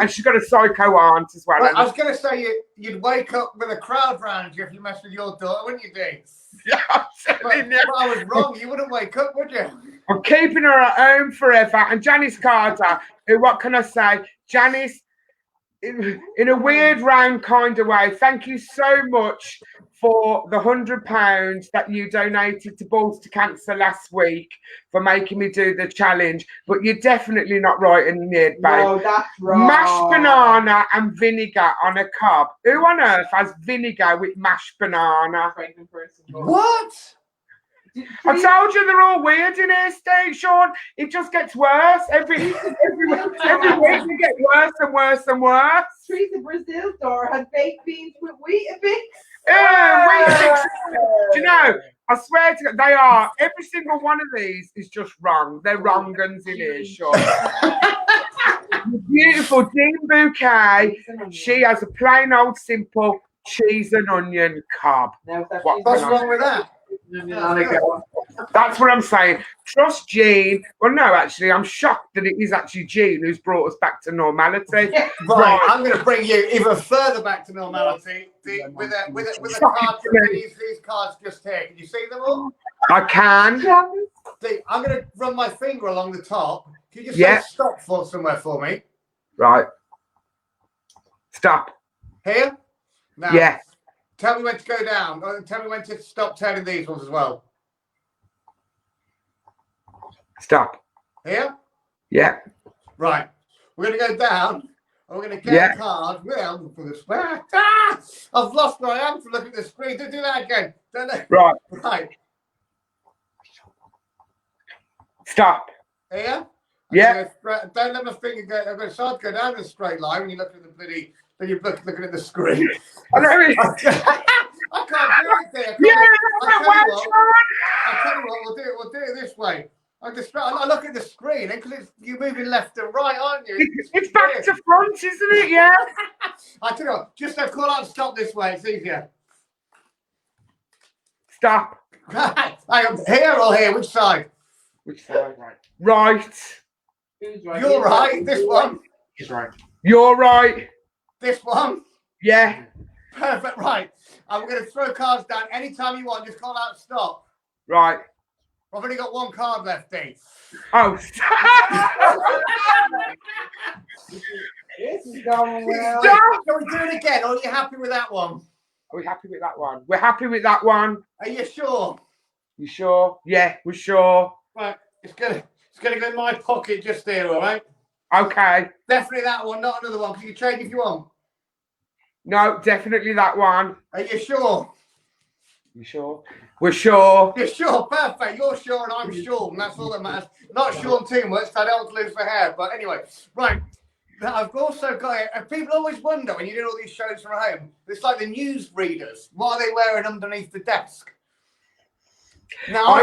B: And she's got a psycho aunt as well.
D: I was going to say you'd wake up with a crowd around you if you messed with your daughter, wouldn't you, Dee?
B: Yeah, I'm telling you.
D: But I was wrong. You wouldn't wake up, would you?
B: I'm keeping her at home forever. And Janice Carter, who, what can I say? Janice, in a weird round kind of way, thank you so much for the £100 that you donated to Balls to Cancer last week for making me do the challenge. But you're definitely not right in the head, babe.
A: No, that's wrong.
B: Mashed banana and vinegar on a cob. Who on earth has vinegar with mashed banana?
D: What?
B: I told you they're all weird in here, Steve, Sean. It just gets worse. Every week it gets worse and worse and worse.
A: Teresa Brazil's daughter had baked beans with Weetabix.
B: Weetabix. Do you know, I swear to God, they are. Every single one of these is just wrong. They're wrong guns in here, Sean. Beautiful Jean Bouquet. She has a plain old simple cheese and onion cob.
D: What's wrong with that?
B: That's what I'm saying. Trust Jean. Well, no, actually, I'm shocked that it is actually Jean who's brought us back to normality.
D: Right, I'm going to bring you even further back to normality with a card. These cards just here. Can you see them all?
B: I can.
D: I'm going to run my finger along the top. Can you just say stop for somewhere for me?
B: Right. Stop.
D: Here? Now,
B: yeah.
D: Tell me when to go down. Tell me when to stop turning these ones as well.
B: Stop.
D: Here?
B: Yeah.
D: Right. We're going to go down. And we're going to get a card. Well, for the square. I've lost where I am from looking at the screen. Do that again.
B: Right.
D: Right.
B: Stop.
D: Here?
B: Yeah.
D: Don't let my finger go. I'm going to start to go down in a straight line when you look at the bloody. Then you're looking at the screen.
B: I can't
D: do it there. I'll tell you what, we'll do it this way. I look at the screen because you're moving left and right, aren't you?
B: It's back to front, isn't it? Yeah.
D: I tell you what, just call out and stop this way. It's easier.
B: Stop.
D: Right. Here or here? Which side?
B: Which side? Right.
D: You're right. This one.
B: He's right. You're right.
D: This one?
B: Yeah.
D: Perfect, right. I'm going to throw cards down anytime you want. Just call out stop.
B: Right.
D: I've only got one card left, Dee.
B: Oh.
A: This is going well.
D: Can we do it again, or are you happy with that one?
B: Are we happy with that one? We're happy with that one.
D: Are you sure?
B: You sure? Yeah, we're sure.
D: Right. It's gonna go in my pocket just there, all right?
B: Okay.
D: Definitely that one, not another one, because you can trade if you want.
B: No, definitely that one.
D: Are you sure?
B: You sure? We're sure.
D: You're sure, perfect. You're sure and I'm sure, and that's all that matters. Not sure too much, so I don't want to lose the hair. But anyway, right. Now, I've also got it, and people always wonder when you do all these shows from home, it's like the news readers. What are they wearing underneath the desk? Now,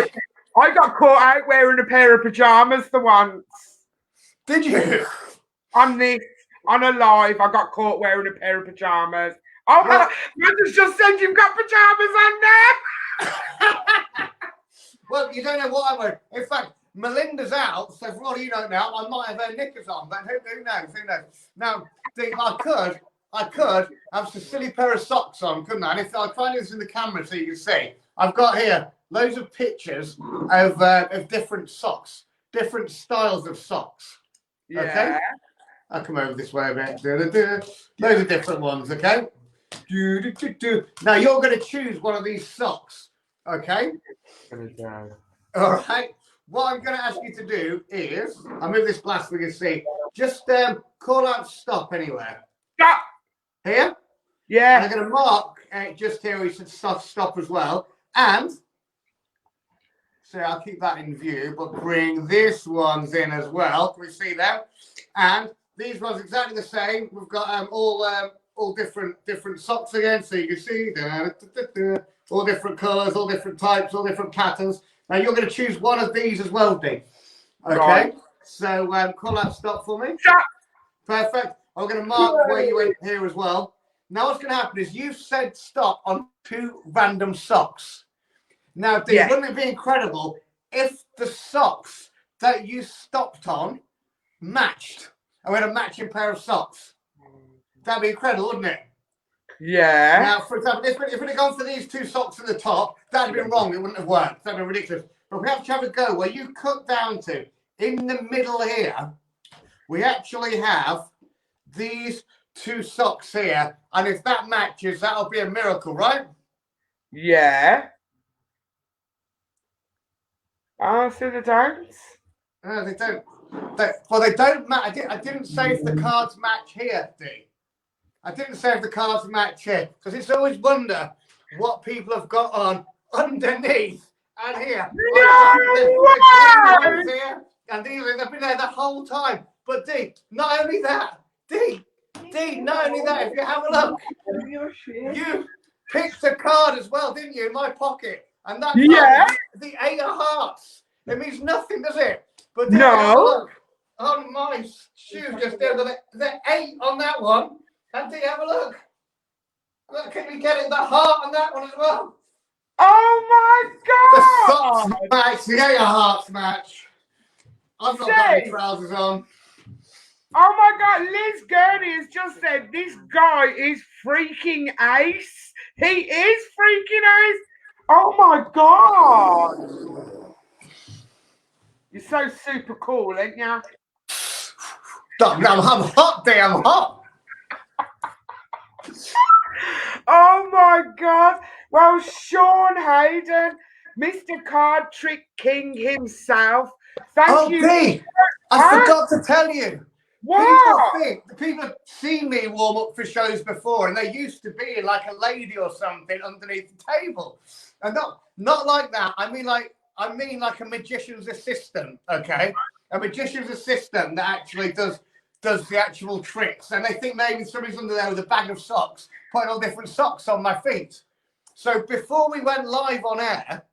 B: I got caught out wearing a pair of pajamas the once.
D: did you?
B: On a live, I got caught wearing a pair of pajamas. Oh,
D: Well,
B: Madge's just said you've got pajamas on there.
D: Well, you don't know what I'm wearing. In fact, Melinda's out, so for all you don't know, I might have her knickers on, but who knows? Who knows? Now, I could have a silly pair of socks on, couldn't I? And if I find this in the camera so you can see, I've got here loads of pictures of different socks, different styles of socks.
B: Yeah.
D: Okay? I'll come over this way a bit. Loads of different ones, okay? Now, you're going to choose one of these socks, okay? All right. What I'm going to ask you to do is, I'll move this glass so we can see. Just call out stop anywhere.
B: Stop.
D: Here? And
B: Yeah.
D: I'm going to mark just here where you should stop as well. And, so I'll keep that in view, but bring this ones in as well. Can we see them? And these ones exactly the same. We've got all different socks again, so you can see all different colours, all different types, all different patterns. Now you're going to choose one of these as well, Dee. Okay.
B: Right.
D: So call out stop for me.
B: Stop.
D: Perfect. I'm going to mark where you went here as well. Now what's going to happen is you've said stop on 2 random socks. Now, Dee, wouldn't it be incredible if the socks that you stopped on matched? And we had a matching pair of socks. That'd be incredible, wouldn't it?
B: Yeah.
D: Now, for example, if it had gone for these 2 socks at the top, that'd have been wrong. It wouldn't have worked. That'd be ridiculous. But we have to have a go where you cut down to, in the middle here, we actually have these 2 socks here. And if that matches, that'll be a miracle, right?
B: Yeah. Oh, so they don't?
D: No, they don't. They don't match. I didn't say if the cards match here, Dee. I didn't say if the cards match here, because it's always wonder what people have got on underneath and here.
B: No!
D: Here, and these have been there the whole time. But Dee, not only that, Dee, not only that, if you have a look, you picked a card as well, didn't you, in my pocket? And that card is the 8 of hearts. It means nothing, does it? But Dee, have a look on my shoe just there, the 8 on that one. And Dee, have a look. Look, can you get it? The heart on that one as well.
B: Oh my God!
D: The socks match, the 8 of hearts match. I've not got any trousers on.
B: Oh my God, Liz Gurney has just said this guy is freaking ace. He is freaking ace. Oh my God. You're so super cool, ain't you?
D: I'm hot, Dee, I'm hot.
B: Oh my God. Well, Sean Heydon, Mr. Card Trick King himself. Thank you.
D: Dee, I forgot to tell you.
B: What?
D: People have seen me warm up for shows before, and they used to be like a lady or something underneath the table, and not like that. I mean like a magician's assistant. Okay, a magician's assistant that actually does the actual tricks, and they think maybe somebody's under there with a bag of socks, putting all different socks on my feet. So before we went live on air.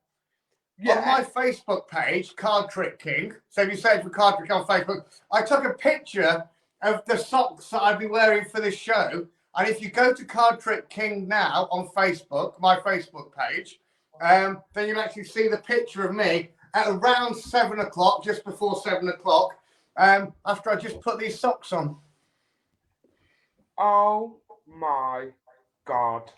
D: On my Facebook page, Card Trick King, so if you search for Card Trick on Facebook, I took a picture of the socks that I'd be wearing for this show. And if you go to Card Trick King now on Facebook, my Facebook page, then you'll actually see the picture of me at around 7 o'clock, just before 7 o'clock, after I just put these socks on.
B: Oh my God.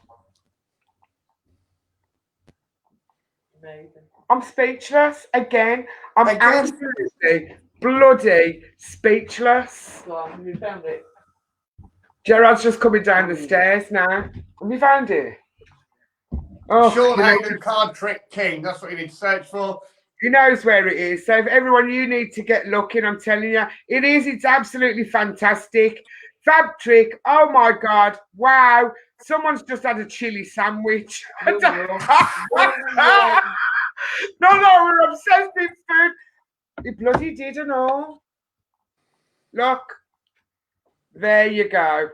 A: Amazing.
B: I'm speechless again. I'm absolutely bloody speechless.
A: Go on, you found it.
B: Gerard's just coming down the stairs now. Have you found it? Oh,
D: Sean Heydon, Card Trick King. That's what you need to search for.
B: He knows where it is. So if everyone, you need to get looking. I'm telling you, it is. It's absolutely fantastic. Fab trick. Oh my God. Wow. Someone's just had a chili sandwich. No, we're obsessed with food. He bloody didn't know. Look. There you go.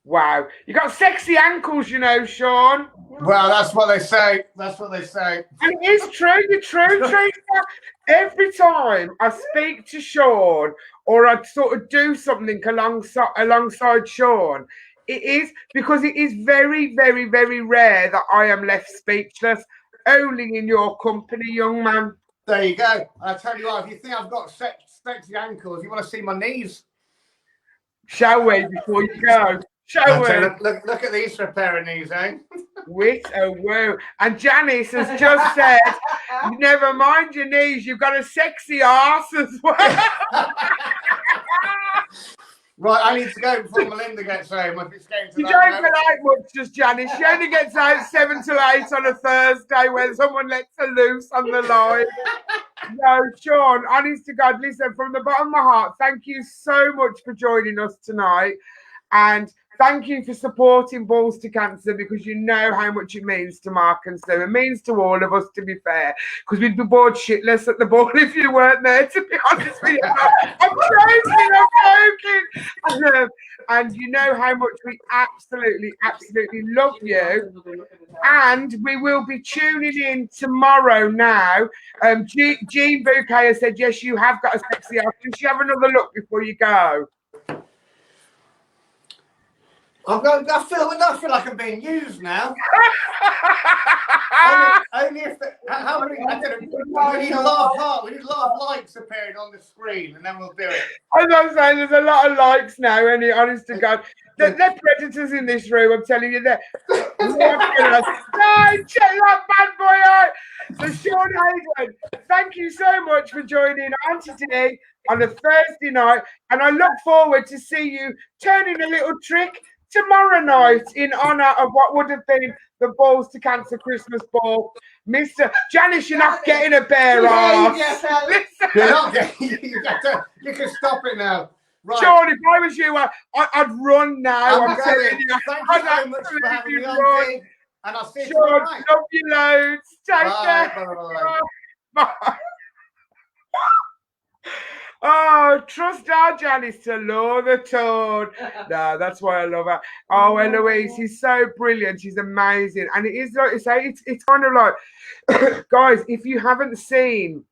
B: Wow. You got sexy ankles, you know, Sean.
D: Well, that's what they say. That's what they say.
B: And it is true. You're true, Teresa. Every time I speak to Sean or I sort of do something alongside Sean, it is because it is very, very, very rare that I am left speechless. Only in your company, young man.
D: There you go. I tell you what, if you think I've got sexy ankles, you want to see my knees?
B: Shall we before you go? Shall we?
D: Look at these for a pair of knees, eh?
B: Wit, oh whoa. And Janice has just said, never mind your knees, you've got a sexy arse as well.
D: Right, I need to go before Melinda gets home. If it's getting to
B: You
D: that
B: don't
D: level.
B: get out much, just Janice. She only gets out 7 to 8 on a Thursday when someone lets her loose on the line. No, Sean, honest to God, listen, from the bottom of my heart, thank you so much for joining us tonight. And thank you for supporting Balls to Cancer, because you know how much it means to Mark and Sue. It means to all of us, to be fair, because we'd be bored shitless at the ball if you weren't there, to be honest with you. I'm joking. And you know how much we absolutely, absolutely love you. And we will be tuning in tomorrow now. Jean Bouquet has said, yes, you have got a sexy ass. Can you have another look before you go?
D: I feel like I'm being used now. only if how many? I don't know. We need a lot of heart. We need a lot of likes appearing on the screen, and then we'll do it.
B: As I'm saying, there's a lot of likes now. Any honest to God, they're predators in this room. I'm telling you that. Check that bad boy out. So Sean Heydon, thank you so much for joining Auntie Dee on a Thursday night, and I look forward to see you turning a little trick tomorrow night in honour of what would have been the Balls to Cancer Christmas Ball. Mr. Janice, you're not getting a bare ass.
D: You're not getting. You can stop it now. Right.
B: Sean, if I was you, I'd run now. I'm telling you.
D: Thank you so much for having me on, Dee, and I'll see you tomorrow night.
B: Love you loads. Take care. Bye. Oh, trust our Janice to lure the toad. No, that's why I love her. Oh, Eloise, he's so brilliant. He's amazing. And it is like you say, it's kind of like, guys, if you haven't seen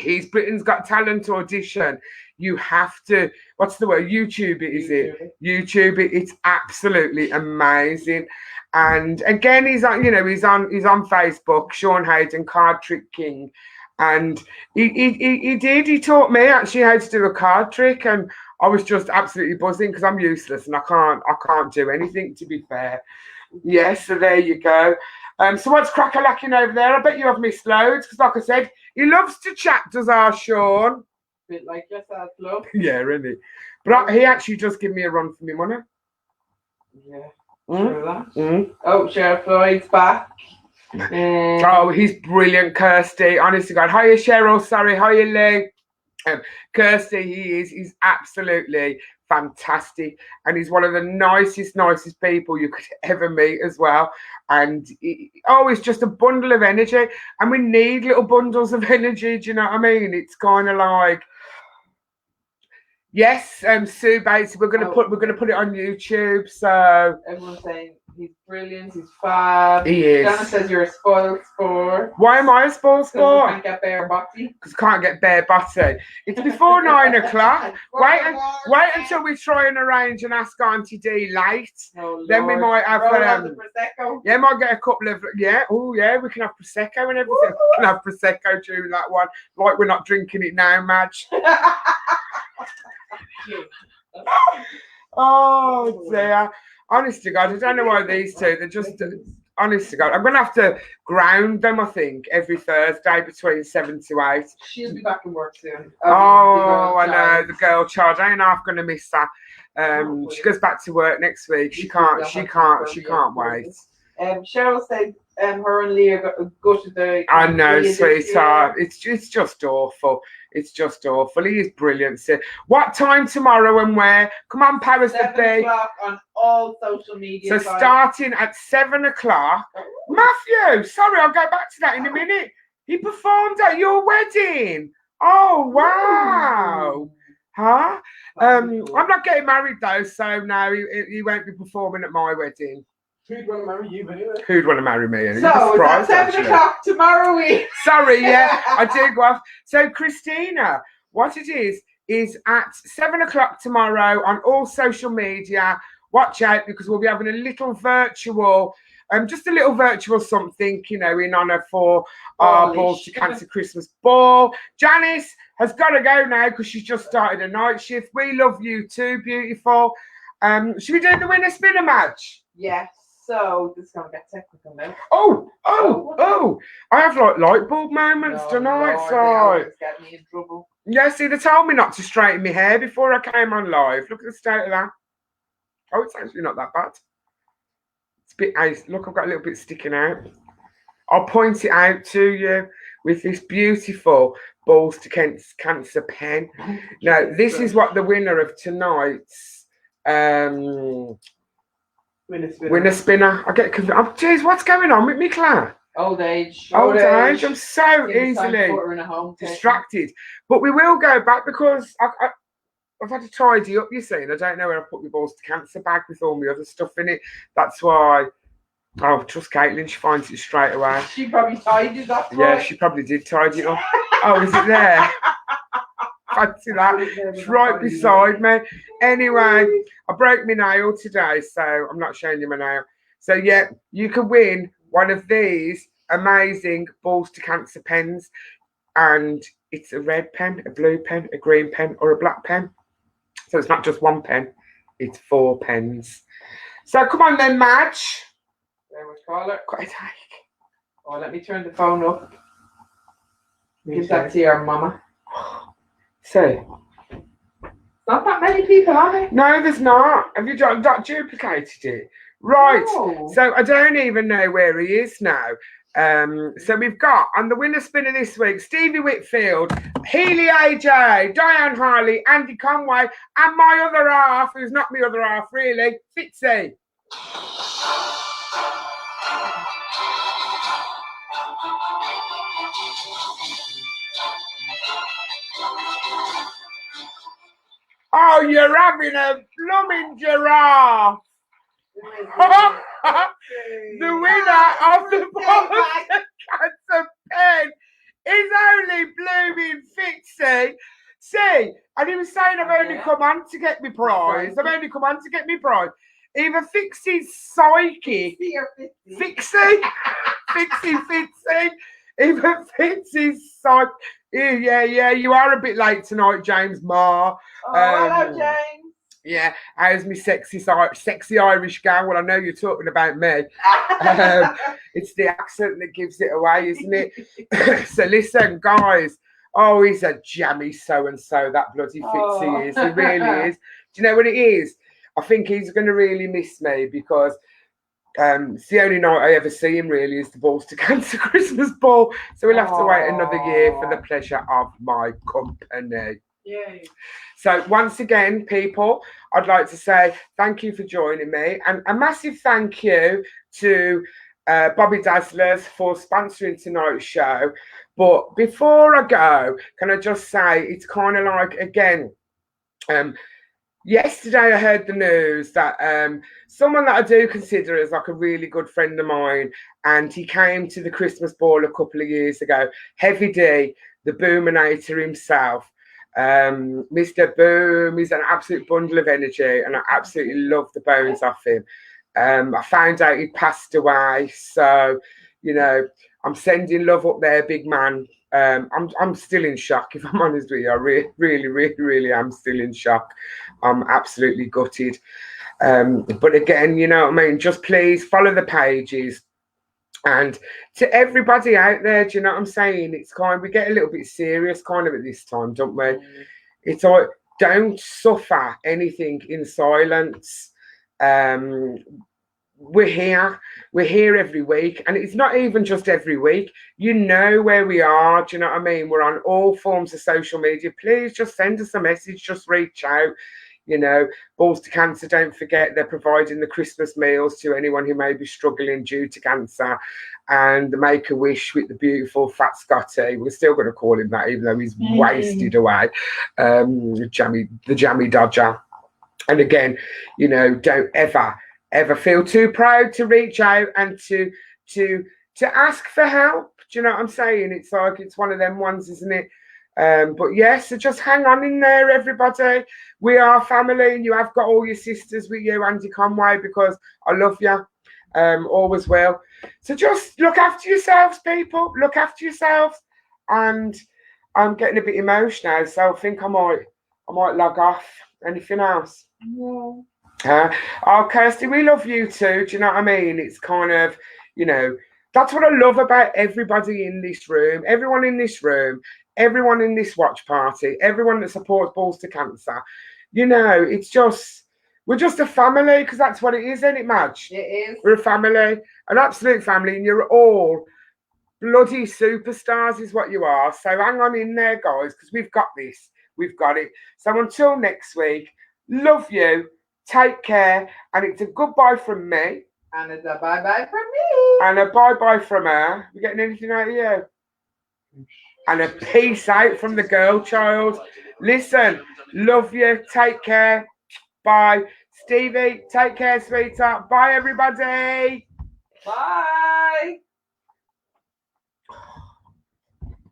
B: his Britain's Got Talent audition, you have to, what's the word? YouTube it, is it? YouTube it. It's absolutely amazing. And again, he's on on Facebook, Sean Heydon, Card Trick King. And he taught me actually how to do a card trick, and I was just absolutely buzzing because I'm useless and I can't do anything, to be fair. Yes, so there you go. So what's crack-a-lacking over there? I bet you have missed loads because, like I said, he loves to chat, does our Sean?
A: Bit like yourself, love.
B: Yeah, really. But he actually just gave me a run for my money.
A: Yeah.
B: Mm.
A: Oh, Sheriff Floyd's back.
B: Oh, he's brilliant, Kirsty. Honestly, God. Hiya, Cheryl. Sorry. Hiya, Lee. Kirsty, he's absolutely fantastic. And he's one of the nicest people you could ever meet as well. And he's just a bundle of energy. And we need little bundles of energy. Do you know what I mean? It's kind of like, yes, Sue Bates, we're gonna put it on YouTube. So
A: everyone's saying he's brilliant, he's fab.
B: He is.
A: Dana says you're a spoiled sport.
B: Why am I a spoiled sport?
A: Because you can't get bare botty.
B: Because can't get bare butty. It's before 9 o'clock. Wait until we try and arrange and ask Auntie Dee late.
A: Oh,
B: then we might have
A: Prosecco.
B: Yeah, might get a couple of we can have Prosecco and everything. We can have Prosecco during that one. Like we're not drinking it now, Madge. Oh dear. Honest to God, I don't know why these two, they're just, honest to God, I'm going to have to ground them, I think, every Thursday between 7 to 8.
A: She'll be back in work soon.
B: I know, the girl child. I ain't half going to miss that. She goes back to work next week. She can't wait.
A: Cheryl said her and Leah go to the.
B: I know,
A: Leah this
B: sweetheart.
A: year.
B: It's just awful. It's just awful. He is brilliant. So, what time tomorrow and where? Come on, powers that
A: 7
B: be.
A: o'clock on all social media.
B: So
A: sites.
B: starting at 7 o'clock. Matthew, sorry, I'll go back to that in a minute. He performed at your wedding. Oh wow. Huh? I'm not getting married though, so no, he won't be performing at my wedding.
C: Who'd want to marry you anyway?
B: Who'd want to marry me? And
A: So it's at 7
B: actually.
A: o'clock tomorrow week.
B: Sorry, yeah, I do go off. So Christina, what it is at 7 o'clock tomorrow on all social media. Watch out because we'll be having a little virtual, just a little virtual something, you know, in honour for our Balls to Cancer Christmas ball. Janice has got to go now because she's just started a night shift. We love you too, beautiful. Should we do the winner spinner match?
A: Yes. So this is gonna get technical now.
B: Oh! I have like light bulb moments tonight,
A: Lord,
B: so
A: they always get me in trouble.
B: yeah. See, they told me not to straighten my hair before I came on live. Look at the state of that. Oh, it's actually not that bad. It's a bit ice. Look, I've got a little bit sticking out. I'll point it out to you with this beautiful Balls to Cancer pen. Now, this is what the winner of tonight's winner spinner. I get confused. Oh, geez, what's going on with me, Claire?
A: Old age.
B: Old age. I'm so
A: Give me some
B: easily
A: butter in a home kitchen.
B: distracted. But we will go back because I've had to tidy up, you see, and I don't know where I put my Balls to Cancer bag with all my other stuff in it. That's why. Oh, trust Caitlin, she finds it straight away.
A: She probably tidied that.
B: Yeah, she probably did tidy it up. Oh, is it there? Fancy that. It's right beside me. Anyway, I broke my nail today, so I'm not showing you my nail. So, yeah, you can win one of these amazing Balls to Cancer pens. And it's a red pen, a blue pen, a green pen, or a black pen. So it's not just one pen, it's 4 pens. So come on then, Madge.
A: There we call it.
B: Got a take.
A: Oh, let me turn the phone up. Give that to your mama.
B: So,
A: Not that many people on it.
B: no, there's not. Have you not duplicated it? Right.
A: No.
B: So I don't even know where he is now. So we've got on the winner spinner this week, Stevie Whitfield, Healy AJ, Diane Harley, Andy Conway, and my other half, who's not my other half really, Fitzy. Oh, you're having a blooming giraffe. The winner of the Balls to Cancer pen is only blooming Fitzy. See, and he was saying I've only come on to get me prize. I've only come on to get me prize. Either Fitzy's psychic, Fitzy, either Fitzy's psychic. Yeah, you are a bit late tonight, James Marr.
A: Oh, hello, James.
B: Yeah, how's me sexy Irish gal? Well, I know you're talking about me. It's the accent that gives it away, isn't it? So listen, guys. Oh, he's a jammy so-and-so, that bloody Fitzy is. He really is. Do you know what it is? I think he's going to really miss me because it's the only night I ever see him really is the Balls to Cancer Christmas ball. So we'll have to wait another year for the pleasure of my company.
A: Yay.
B: So once again, people, I'd like to say thank you for joining me, and a massive thank you to Bobby Dazzlers for sponsoring tonight's show. But before I go, can I just say it's kind of like, again, yesterday I heard the news that someone that I do consider as like a really good friend of mine, and he came to the Christmas ball a couple of years ago, Heavy D, the Boominator himself. Mr. Boom, he's an absolute bundle of energy, and I absolutely love the bones off him. I found out he passed away, so you know I'm sending love up there, big man. I'm still in shock, if I'm honest with you. I really am still in shock. I'm absolutely gutted. But again, you know what I mean. Just please follow the pages. And to everybody out there, do you know what I'm saying? It's kind of, we get a little bit serious kind of at this time, don't we? It's like, don't suffer anything in silence. We're here. we're here every week, and it's not even just every week. You know where we are. Do you know what I mean? We're on all forms of social media. Please just send us a message. Just reach out. You know, Balls to Cancer, don't forget they're providing the Christmas meals to anyone who may be struggling due to cancer, and the Make-A-Wish with the beautiful Fat Scotty. We're still going to call him that, even though he's wasted away. The Jammy Dodger. And again, you know, don't ever feel too proud to reach out and to ask for help. Do you know what I'm saying? It's like, it's one of them ones, isn't it? But yes, so just hang on in there, everybody. We are family, and you have got all your sisters with you, Andy Conway, because I love you. Always will. So just look after yourselves, people. Look after yourselves. And I'm getting a bit emotional, so I think I might log off. Anything else?
A: No.
B: Oh, Kirsty, we love you too. Do you know what I mean? It's kind of, you know, that's what I love about everybody in this room, everyone in this room, everyone in this watch party, everyone that supports Balls to Cancer. You know, it's just, we're just a family, because that's what it is, isn't it, Madge?
A: It is.
B: We're a family, an absolute family, and you're all bloody superstars is what you are. So hang on in there, guys, because we've got this. We've got it. So until next week, love you, take care, and it's a goodbye from me.
A: And it's a bye-bye from me.
B: And a bye-bye from her. We getting anything out of you? And a peace out from the girl child. Listen, love you, take care, bye. Stevie, take care, sweetheart. Bye, everybody.
A: Bye.